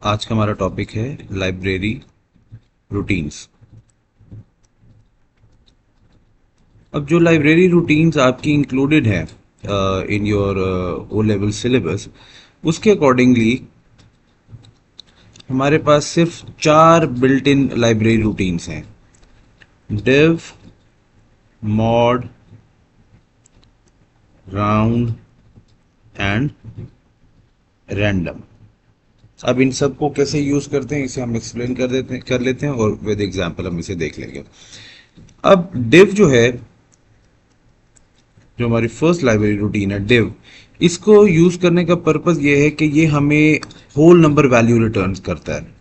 आज का हमारा टॉपिक है लाइब्रेरी रूटीन्स। अब जो लाइब्रेरी रूटीन्स आपकी इंक्लूडेड है in your O level syllabus, उसके अकॉर्डिंगली हमारे पास सिर्फ 4 बिल्ट इन लाइब्रेरी रूटीन्स हैं: div, mod, round and random. अब इन सब को कैसे यूज करते हैं इसे हम एक्सप्लेन कर लेते हैं और विद एग्जांपल हम इसे देख लेंगे। अब div जो है, जो हमारी फर्स्ट लाइब्रेरी रूटीन है div, इसको यूज करने का पर्पस ये है कि ये हमें होल नंबर वैल्यू रिटर्न करता है।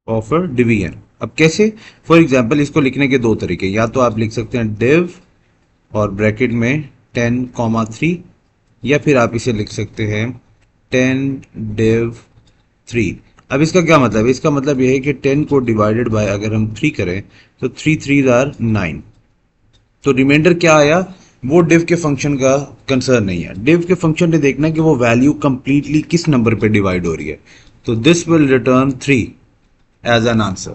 Of division. अब कैसे? फॉर एग्जांपल इसको लिखने के दो तरीके, या तो आप लिख सकते हैं div और ब्रैकेट में 10,3, या फिर आप इसे लिख सकते हैं 10 div 3। अब इसका क्या मतलब है? इसका मतलब यह है कि 10 को डिवाइडेड बाय अगर हम 3 करें तो 3 3 9। तो रिमाइंडर क्या आया? वो div के फंक्शन का कंसर्न नहीं है। div के फंक्शन ने देखना कि वो वैल्यू कंप्लीटली किस नंबर पे डिवाइड हो रही है। तो this will return 3 as an answer,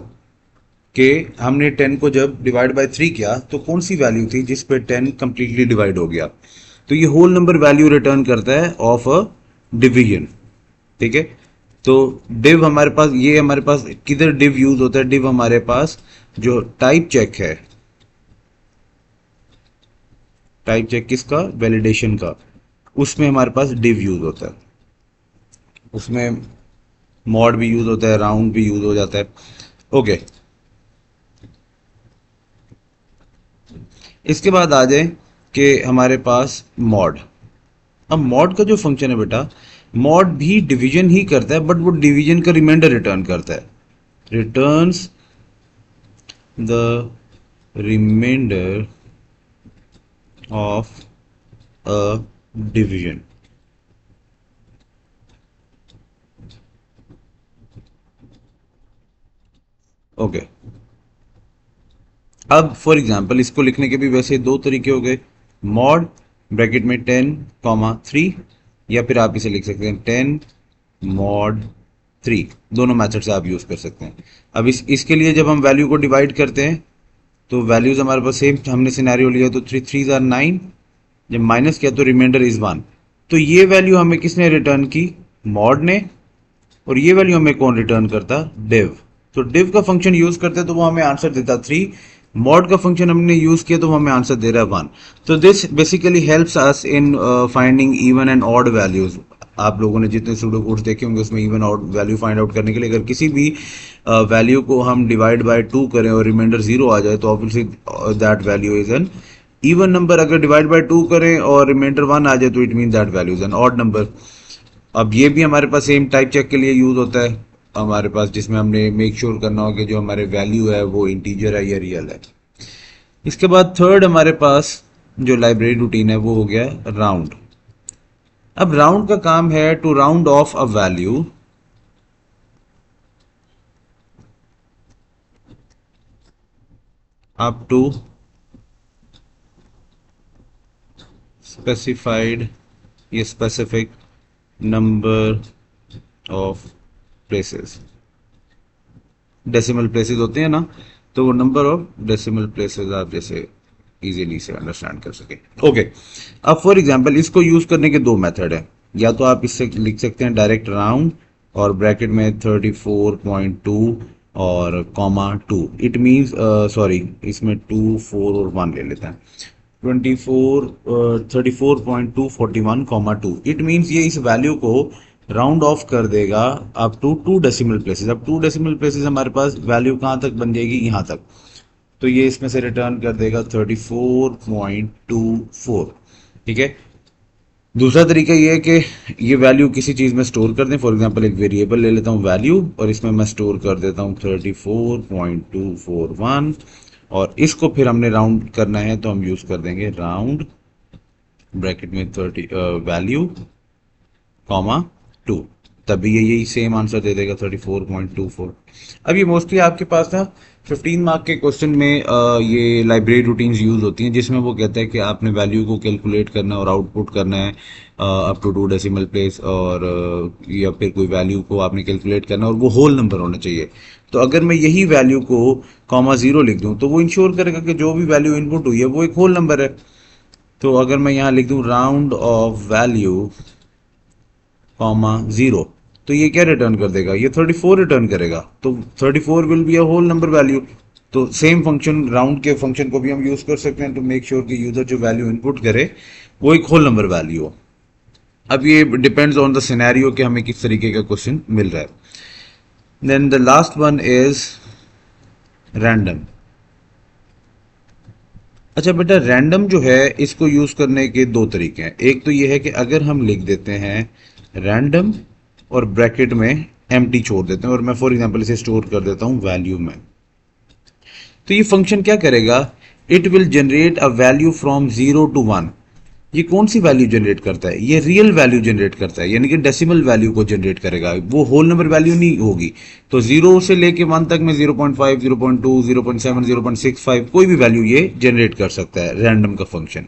कि हमने 10 को जब डिवाइड बाय 3 किया तो कौन सी वैल्यू थी जिस पे 10 कंप्लीटली डिवाइड हो गया। तो ये होल नंबर वैल्यू रिटर्न करता है ऑफ अ डिवीजन। ठीक है। तो div हमारे पास, ये हमारे पास किधर div यूज होता है? div हमारे पास जो टाइप चेक है, टाइप चेक किसका? वैलिडेशन का। उसमें हमारे पास div यूज होता है। उसमें मॉड भी यूज होता है, राउंड भी यूज हो जाता है। ओके। इसके बाद आ जाए कि हमारे पास मॉड। अब मॉड का जो फंक्शन है बेटा, मॉड भी डिवीजन ही करता है, बट वो डिवीजन का रिमाइंडर रिटर्न करता है। Returns the remainder of a division. Okay. अब फॉर एग्जांपल इसको लिखने के भी वैसे दो तरीके हो गए: मॉड ब्रैकेट में 10,3, या फिर आप इसे लिख सकते हैं 10 mod 3। दोनों मेथड से आप यूज कर सकते हैं। अब इसके लिए जब हम वैल्यू को डिवाइड करते हैं तो वैल्यूज हमारे पास सेम, हमने सिनेरियो लिया तो 3 3 9, जब माइनस किया तो रिमाइंडर इज 1। तो ये वैल्यू हमें किसने रिटर्न की? मॉड ने। और ये वैल्यू हमें कौन रिटर्न करता? div। तो div का फंक्शन यूज करते तो वो हमें आंसर देता 3। मॉड का फंक्शन हमने यूज किया तो वो हमें आंसर दे रहा है 1। तो this basically helps us in finding even and odd values. आप लोगों ने जितने सूडो कोड्स देखे होंगे उसमें even odd value find out करने के लिए अगर किसी भी वैल्यू को हम डिवाइड बाय 2 करें और रिमाइंडर 0 आ जाए तो obviously that value is an even number. अगर डिवाइड बाय 2 करें और रिमाइंडर 1 आ जाए तो it mean that value is an odd number. अब ये भी हमारे पास सेम टाइप चेक के लिए यूज होता है हमारे पास, जिसमें हमने मेक श्योर करना हो कि जो हमारे वैल्यू है वो इंटीजर है या रियल है। इसके बाद थर्ड हमारे पास जो लाइब्रेरी रूटीन है वो हो गया राउंड। अब राउंड का काम है to round off a value up to specified या specific number of places. Decimal places होते हैं ना, तो वो नंबर ऑफ डेसिमल प्लेसेस आप जैसे इजीली से अंडरस्टैंड कर सके। ओके। अब फॉर एग्जांपल इसको यूज करने के दो मेथड है। या तो आप इससे लिख सकते हैं डायरेक्ट राउंड और ब्रैकेट में 34.2 और कॉमा 2। इट मीन्स सॉरी, इसमें 2 4 और 1 ले लेते हैं। 34.241,2। इट मीन्स ये इस वैल्यू को राउंड ऑफ कर देगा अप टू 2 डेसिमल प्लेसेस। अब 2 डेसिमल प्लेसेस हमारे पास वैल्यू कहाँ तक बन जाएगी? यहाँ तक। तो ये इसमें से रिटर्न कर देगा 34.24। ठीक है। दूसरा तरीका ये है कि ये वैल्यू किसी चीज़ में स्टोर कर दें। फॉर एग्जांपल एक वेरिएबल ले लेता हूँ वैल्यू और इसमें मैं स्टोर कर देता हूँ 34.241, और इसको फिर हमने राउंड करना है तो हम यूज़ कर देंगे राउंड ब्रैकेट में 30 वैल्यू कॉमा 2। तभी ये यही सेम आंसर दे देगा 34.24। अब ये मोस्टली आपके पास ना 15 मार्क के क्वेश्चन में ये लाइब्रेरी रूटीन्स यूज होती हैं, जिसमें वो कहता है कि आपने वैल्यू को कैलकुलेट करना है और आउटपुट करना है अप टू 2 डेसिमल प्लेस, और या फिर कोई वैल्यू को आपने कैलकुलेट करना है और वो होल नंबर होना चाहिए। तो अगर मैं यही वैल्यू को कॉमा जीरो लिख दूं तो वो इंश्योर करेगा कि जो भी वैल्यू इनपुट हुई है वो एक होल नंबर है। तो अगर मैं यहाँ लिख दूं round of value comma zero, तो ये क्या रिटर्न कर देगा, ये 34 रिटर्न करेगा। तो 34 will be a whole number value. तो सेम फंक्शन राउंड के फंक्शन को भी हम यूज कर सकते हैं टू मेक श्योर कि यूजर जो वैल्यू इनपुट करे वो एक होल नंबर वैल्यू हो। अब ये डिपेंड्स ऑन द सिनेरियो कि हमें किस तरीके का क्वेश्चन मिल रहा है। Then the last one is random. अच्छा बेटा, रैंडम जो है इसको यूज करने के दो तरीके हैं। एक तो ये है कि अगर हम लिख देते हैं रैंडम और ब्रैकेट में एम्प्टी छोड़ देते हैं, और मैं फॉर एग्जांपल इसे स्टोर कर देता हूं वैल्यू में, तो ये फंक्शन क्या करेगा, it will generate a value from 0 to 1। ये कौन सी वैल्यू जनरेट करता है, ये रियल वैल्यू जनरेट करता है, यानी कि डेसिमल वैल्यू को जनरेट करेगा, वो होल नंबर वैल्यू नहीं होगी। तो 0 से लेके 1 तक में 0.5, 0.2, 0.7, 0.65 कोई भी वैल्यू ये जनरेट कर सकता है रैंडम का फंक्शन।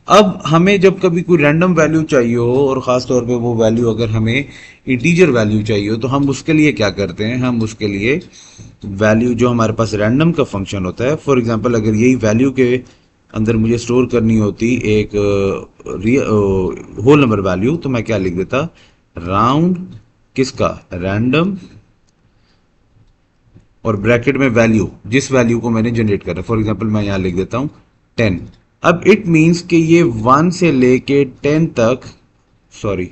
अब हमें जब कभी कोई रैंडम वैल्यू चाहिए हो, और ख़ास तौर पे वो वैल्यू अगर हमें इंटीजर वैल्यू चाहिए हो, तो हम उसके लिए क्या करते हैं, हम उसके लिए वैल्यू जो हमारे पास रैंडम का फंक्शन होता है, फॉर एग्जांपल अगर यही वैल्यू के अंदर मुझे स्टोर करनी होती एक होल नंबर वैल्यू, तो मैं क्या लिख देता, राउंड किसका, रैंडम, और ब्रैकेट में वैल्यू, जिस वैल्यू को मैंने जनरेट करा, फॉर एग्जांपल मैं यहाँ लिख देता हूँ 10। अब इट मीन्स कि ये 1 से लेके 10 तक, सॉरी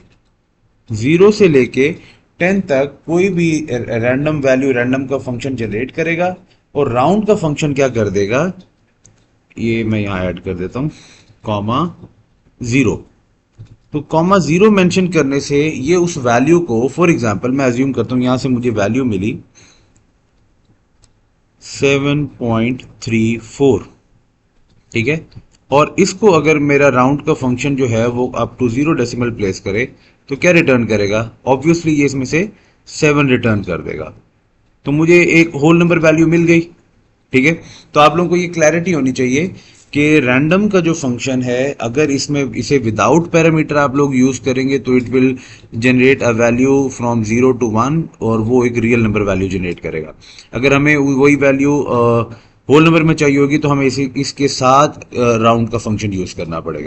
0 से लेके 10 तक कोई भी रैंडम वैल्यू रैंडम का फंक्शन जनरेट करेगा, और राउंड का फंक्शन क्या कर देगा, ये मैं यहाँ ऐड कर देता हूँ कॉमा जीरो। तो कॉमा जीरो मेंशन करने से ये उस वैल्यू को, फॉर एग्जांपल मैं अज्यूम करता हूँ यहां से मुझे वैल्यू मिली 7.34, ठीक है, और इसको अगर मेरा राउंड का फंक्शन जो है वो अप टू 0 डेसिमल प्लेस करे, तो क्या रिटर्न करेगा, ऑब्वियसली ये इसमें से 7 रिटर्न कर देगा। तो मुझे एक होल नंबर वैल्यू मिल गई, ठीक है। तो आप लोगों को ये क्लैरिटी होनी चाहिए कि रैंडम का जो फंक्शन है, अगर इसमें इसे विदाउट पैरामीटर आप लोग यूज करेंगे तो it will generate a value from 0 to 1, और वो एक रियल नंबर वैल्यू जनरेट करेगा। अगर हमें वही वैल्यू होल नंबर में चाहिए होगी तो हमें इसके साथ राउंड का फंक्शन यूज करना पड़ेगा।